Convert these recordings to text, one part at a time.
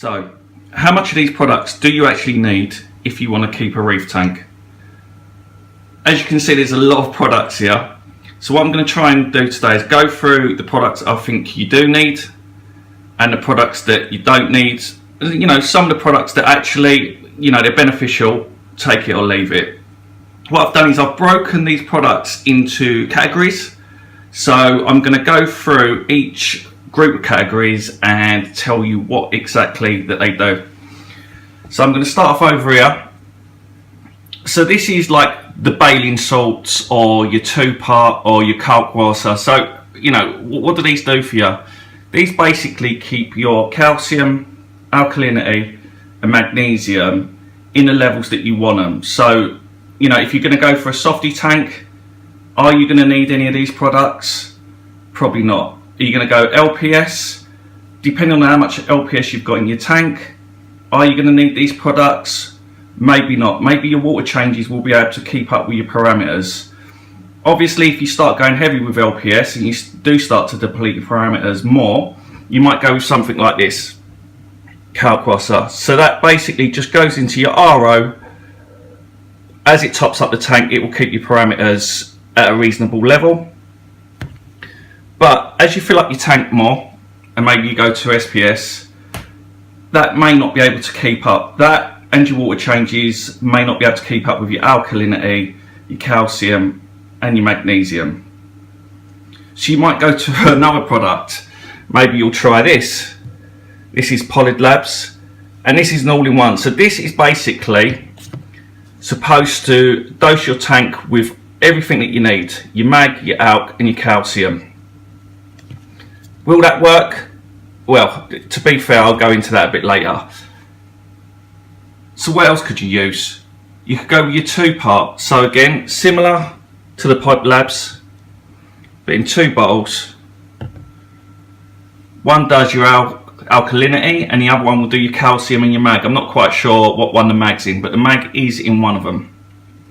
So, how much of these products do you actually need if you want to keep a reef tank? As you can see, there's a lot of products here. So what I'm going to try and do today is go through the products I think you do need and the products that you don't need. You know, some of the products that actually, you know, they're beneficial, take it or leave it. What I've done is I've broken these products into categories. So I'm going to go through each group of categories and tell you what exactly that they do. So I'm going to start off over here. So this is like the baling salts or your 2-part or your Kalkwasser. So, you know, what do these do for you? These basically keep your calcium, alkalinity and magnesium in the levels that you want them. So, you know, if you're going to go for a softy tank, are you going to need any of these products? Probably not. Are you going to go LPS? Depending on how much LPS you've got in your tank, are you going to need these products? Maybe not. Maybe your water changes will be able to keep up with your parameters. Obviously, if you start going heavy with LPS and you do start to deplete your parameters more, you might go with something like this, Kalkwasser. So that basically just goes into your RO. As it tops up the tank, it will keep your parameters at a reasonable level. But as you fill up your tank more, and maybe you go to SPS, that may not be able to keep up. That and your water changes may not be able to keep up with your alkalinity, your calcium, and your magnesium. So you might go to another product. Maybe you'll try this. This is Polyd Labs, and this is an all-in-one. So this is basically supposed to dose your tank with everything that you need, your mag, your alk, and your calcium. Will that work? Well, to be fair, I'll go into that a bit later. So what else could you use? You could go with your 2-part. So again, similar to the Polyd Labs, but in 2 bottles. One does your alkalinity and the other one will do your calcium and your mag. I'm not quite sure what one the mag's in, but the mag is in one of them.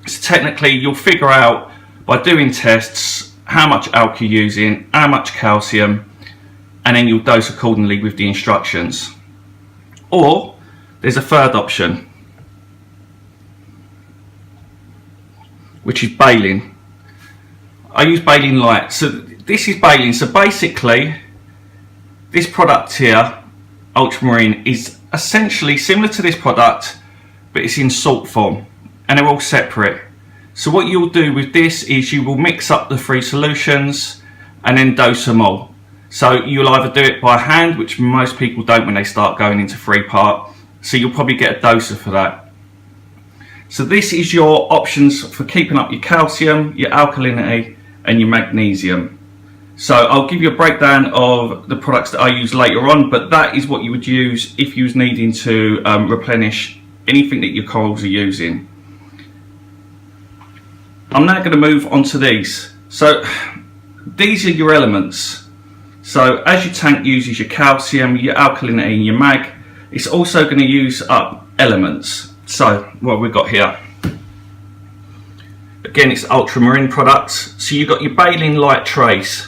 So technically you'll figure out by doing tests how much alk you're using, how much calcium, and then you'll dose accordingly with the instructions. Or there's a third option, which is baling. I use baling light. So this is baling. So basically this product here, ultramarine, is essentially similar to this product, but it's in salt form and they're all separate. So what you'll do with this is you will mix up the 3 solutions and then dose them all. So you'll either do it by hand, which most people don't when they start going into 3-part. So you'll probably get a doser for that. So this is your options for keeping up your calcium, your alkalinity and your magnesium. So I'll give you a breakdown of the products that I use later on, but that is what you would use if you was needing to replenish anything that your corals are using. I'm now going to move on to these. So these are your elements. So as your tank uses your calcium, your alkalinity and your mag, it's also going to use up elements. So what we've got here, again, it's ultramarine products. So you've got your baling light trace.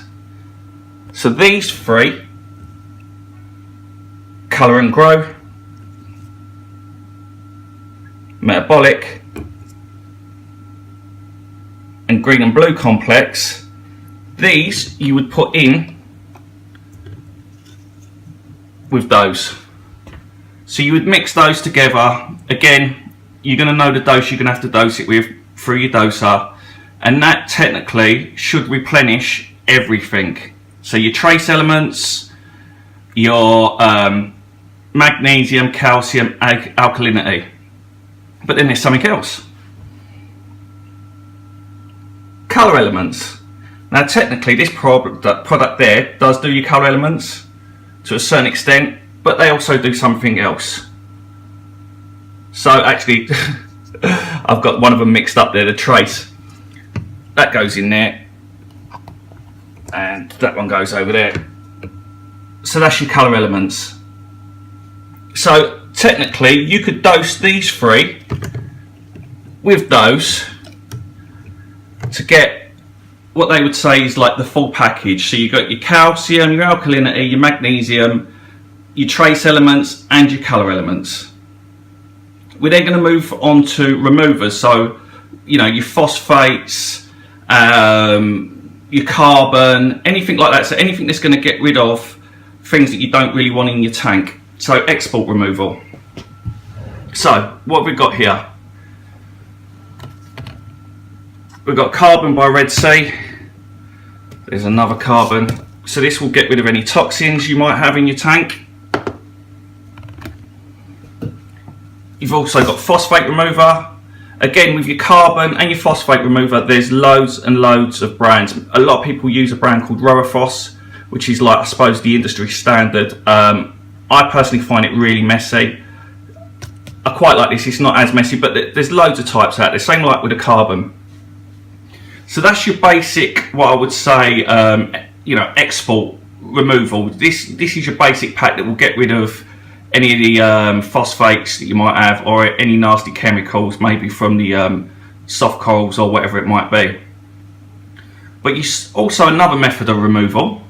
So these 3, colour and grow, metabolic and green and blue complex, these you would put in with those. So you would mix those together. Again, you're going to know the dose you're going to have to dose it with through your doser, and that technically should replenish everything. So your trace elements, your magnesium, calcium, alkalinity. But then there's something else. Colour elements. Now technically this product there does do your colour elements to a certain extent, but they also do something else. So actually I've got one of them mixed up there, the trace. That goes in there and that one goes over there. So that's your colour elements. So technically you could dose these 3 with those to get what they would say is like the full package. So you've got your calcium, your alkalinity, your magnesium, your trace elements and your colour elements. We're then going to move on to removers, so you know, your phosphates, your carbon, anything like that, so anything that's going to get rid of things that you don't really want in your tank. So export removal. So what have we got here? We've got carbon by Red Sea. There's another carbon. So this will get rid of any toxins you might have in your tank. You've also got phosphate remover. Again, with your carbon and your phosphate remover, there's loads and loads of brands. A lot of people use a brand called Roaphos, which is like, I suppose, the industry standard. I personally find it really messy. I quite like this, it's not as messy, but there's loads of types out there, same like with the carbon. So that's your basic, what I would say, you know, export removal. This is your basic pack that will get rid of any of the phosphates that you might have, or any nasty chemicals, maybe from the soft corals or whatever it might be. But also another method of removal,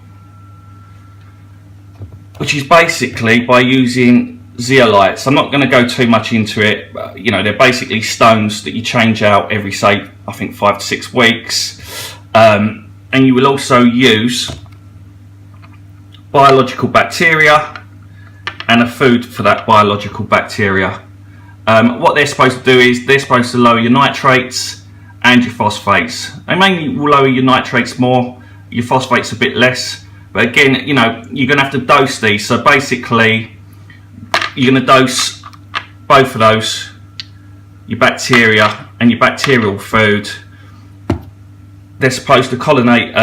which is basically by using zeolites. I'm not going to go too much into it, but, you know, they're basically stones that you change out every, say, I think 5 to 6 weeks. And you will also use biological bacteria and a food for that biological bacteria. What they're supposed to do is they're supposed to lower your nitrates and your phosphates. They mainly will lower your nitrates more, your phosphates a bit less. But again, you know, you're going to have to dose these. So basically, you're going to dose both of those, your bacteria and your bacterial food. They're supposed to colonate,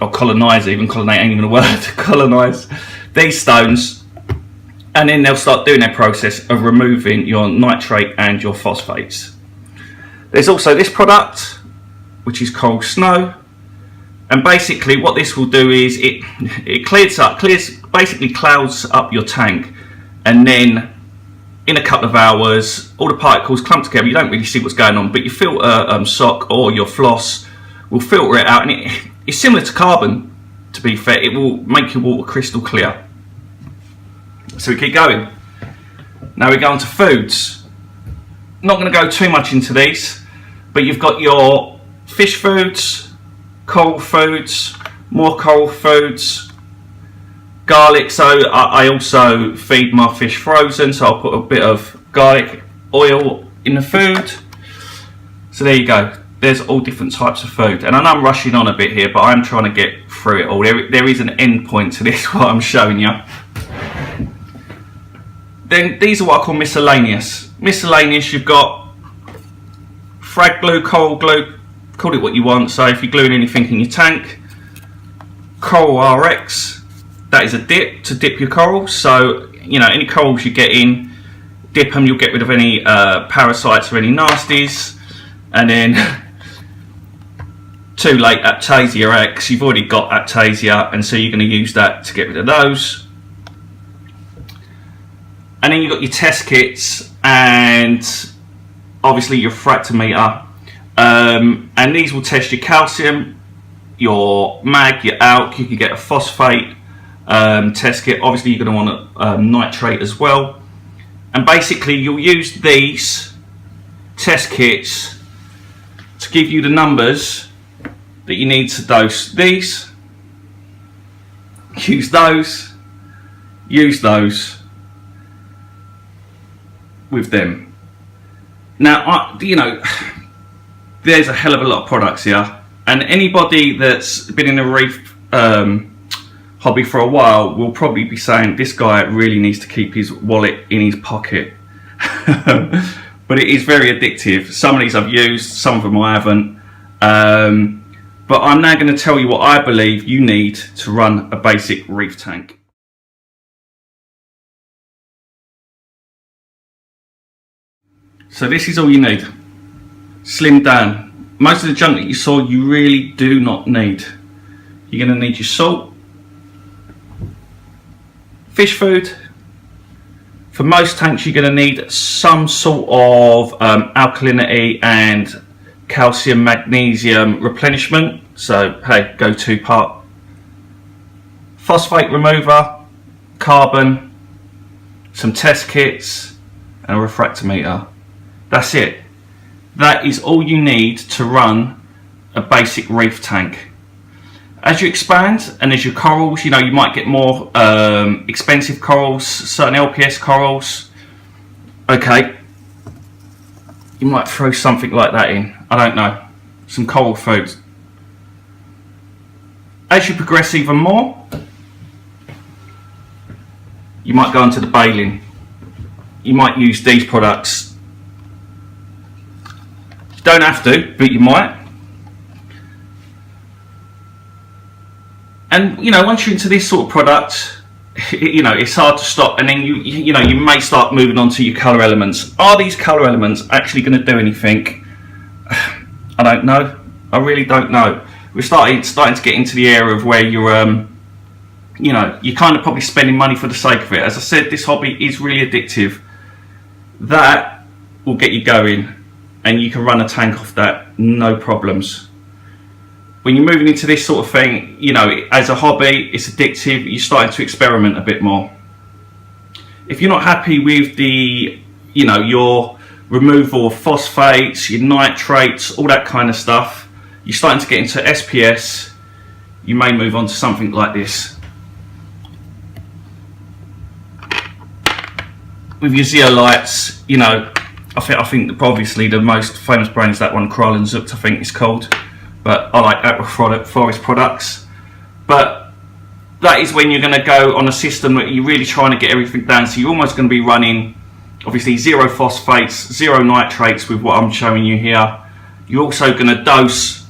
or colonise, even colonate ain't even a word, colonise these stones, and then they'll start doing their process of removing your nitrate and your phosphates. There's also this product, which is called Snow. And basically what this will do is it basically clouds up your tank, and then in a couple of hours all the particles clump together. You don't really see what's going on, but your filter sock or your floss will filter it out, and it's similar to carbon, to be fair. It will make your water crystal clear. So we keep going. Now we go on to foods. Not going to go too much into these, but you've got your fish foods, coral foods, more coral foods, garlic. So I also feed my fish frozen, so I'll put a bit of garlic oil in the food. So there you go, there's all different types of food, and I know I'm rushing on a bit here, but I'm trying to get through it all. There is an end point to this, what I'm showing you. Then these are what I call miscellaneous. Miscellaneous, you've got frag glue, coral glue, call it what you want. So if you're gluing anything in your tank, Coral RX, that is a dip to dip your corals. So you know, any corals you get in, dip them, you'll get rid of any parasites or any nasties. And then too late, Aptasia X, you've already got Aptasia, and so you're going to use that to get rid of those. And then you've got your test kits and obviously your fractometer. And these will test your calcium, your mag, your alk. You can get a phosphate test kit. Obviously you're going to want a nitrate as well. And basically you'll use these test kits to give you the numbers that you need to dose these. Use those with them. Now, you know, there's a hell of a lot of products here, and anybody that's been in the reef hobby for a while will probably be saying this guy really needs to keep his wallet in his pocket. But it is very addictive. Some of these I've used, some of them I haven't. But I'm now going to tell you what I believe you need to run a basic reef tank. So this is all you need. Slim down. Most of the junk that you saw you really do not need. You're going to need your salt, fish food. For most tanks you're going to need some sort of alkalinity and calcium magnesium replenishment. So hey, go-to part. Phosphate remover, carbon, some test kits, and a refractometer. That's it. That is all you need to run a basic reef tank. As you expand and as your corals, you know, you might get more expensive corals, certain LPS corals. Okay, you might throw something like that in. I don't know, some coral food. As you progress even more, you might go into the baling. You might use these products. You don't have to, but you might. And you know, once you're into this sort of product, you know, it's hard to stop. And then you know, you may start moving on to your color elements. Are these color elements actually going to do anything? I don't know. I really don't know. We're starting to get into the area of where you're, you know, you're kind of probably spending money for the sake of it. As I said, this hobby is really addictive. That will get you going, and you can run a tank off that, no problems. When you're moving into this sort of thing, you know, as a hobby, it's addictive. You're starting to experiment a bit more. If you're not happy with the, you know, your removal of phosphates, your nitrates, all that kind of stuff, you're starting to get into SPS, you may move on to something like this. With your zeolites, you know, I think obviously the most famous brand is that one, Krallen Zucht, I think it's called. But I like Agroforest products. But that is when you're going to go on a system that you're really trying to get everything down. So you're almost going to be running, obviously, 0 phosphates, 0 nitrates with what I'm showing you here. You're also going to dose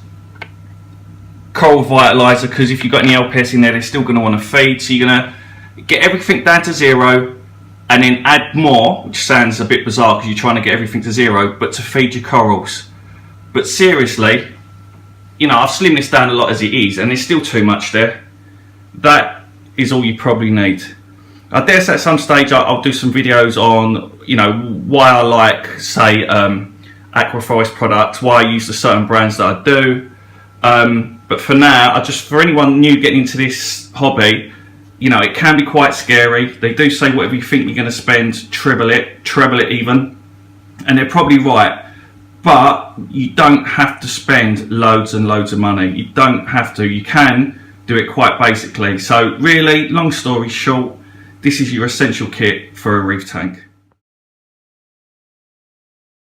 coral vitalizer, because if you've got any LPS in there, they're still going to want to feed. So you're going to get everything down to 0 and then add more, which sounds a bit bizarre because you're trying to get everything to 0, but to feed your corals. But seriously, you know, I've slimmed this down a lot as it is, and there's still too much there. That is all you probably need. I dare say at some stage I'll do some videos on, you know, why I like, say, Agroforest products, why I use the certain brands that I do. But for now, for anyone new getting into this hobby, you know, it can be quite scary. They do say whatever you think you're going to spend, treble it even, and they're probably right. But you don't have to spend loads and loads of money. You don't have to. You can do it quite basically. So really, long story short, this is your essential kit for a reef tank.